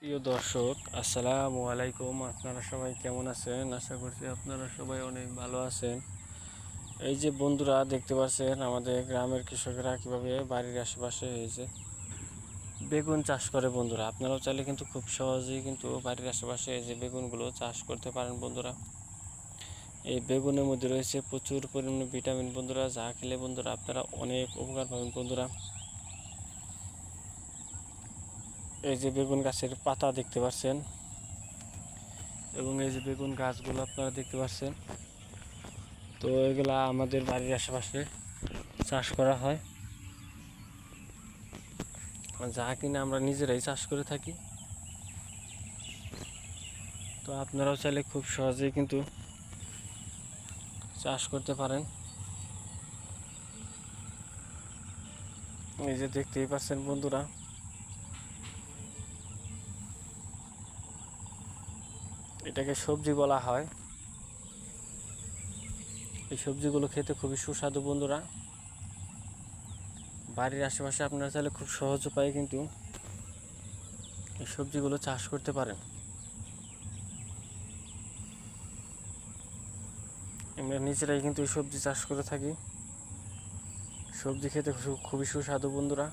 প্রিয় দর্শক, আসসালামু আলাইকুম। আপনারা সবাই কেমন আছেন? আশা করছি আপনারা সবাই অনেক ভালো আছেন। এই যে বন্ধুরা দেখতে পাচ্ছেন, আমাদের গ্রামের কৃষকেরা কীভাবে বাড়ির আশেপাশে এই যে বেগুন চাষ করে। বন্ধুরা, আপনারাও চাইলে কিন্তু খুব সহজেই কিন্তু বাড়ির আশেপাশে এই যে বেগুনগুলো চাষ করতে পারেন। বন্ধুরা, এই বেগুনের মধ্যে রয়েছে প্রচুর পরিমাণে ভিটামিন। বন্ধুরা, যা খেলে বন্ধুরা আপনারা অনেক উপকার পাবেন। বন্ধুরা, এই যে বেগুন গাছের পাতা দেখতে পাচ্ছেন এবং এই যে বেগুন গাছগুলো আপনারা দেখতে পাচ্ছেন, তো এগুলা আমাদের বাড়ির আশেপাশে চাষ করা হয়, যা কিনা আমরা নিজেরাই চাষ করে থাকি। তো আপনারাও চাইলে খুব সহজেই কিন্তু চাষ করতে পারেন। এই যে দেখতেই পাচ্ছেন বন্ধুরা, এটাকে সবজি বলা হয়। এই সবজিগুলো খেতে খুবই সুস্বাদু। বন্ধুরা, বাড়ির আশেপাশে আপনারা চাইলে খুব সহজ উপায়ে কিন্তু এই সবজিগুলো চাষ করতে পারেন। আমরা নিজেরাই কিন্তু এই সবজি চাষ করে থাকি। সবজি খেতে খুবই সুস্বাদু। বন্ধুরা,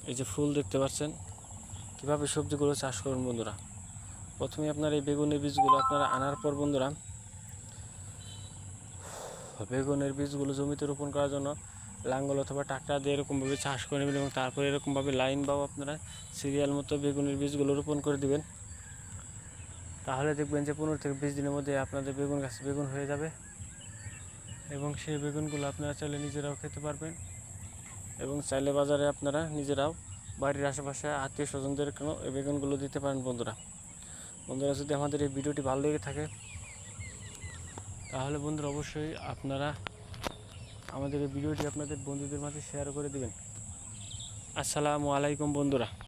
এই যে ফুল দেখতে পাচ্ছেন, কীভাবে সবজিগুলো চাষ করুন। বন্ধুরা, প্রথমে আপনার এই বেগুনের বীজগুলো আপনারা আনার পর বন্ধুরা, বেগুনের বীজগুলো জমিতে রোপণ করার জন্য লাঙ্গল অথবা ট্রাক্টর দিয়ে এরকমভাবে চাষ করে নেবেন এবং তারপরে এরকমভাবে লাইন বা আপনারা সিরিয়াল মতো বেগুনের বীজগুলো রোপণ করে দিবেন। তাহলে দেখবেন যে 15 থেকে 20 দিনের মধ্যে আপনাদের বেগুন গাছে বেগুন হয়ে যাবে এবং সেই বেগুনগুলো আপনারা চাইলে নিজেরাও খেতে পারবেন এবং চাইলে বাজারে আপনারা নিজেরাও বাড়ির আশেপাশে আত্মীয় স্বজনদেরকেও এই বেগুনগুলো দিতে পারেন। বন্ধুরা, যদি আমাদের এই ভিডিওটি ভালো লেগে থাকে তাহলে বন্ধুরা অবশ্যই আপনারা আমাদের এই ভিডিওটি আপনাদের বন্ধুদের মাঝে শেয়ার করে দিবেন। আসসালামু আলাইকুম বন্ধুরা।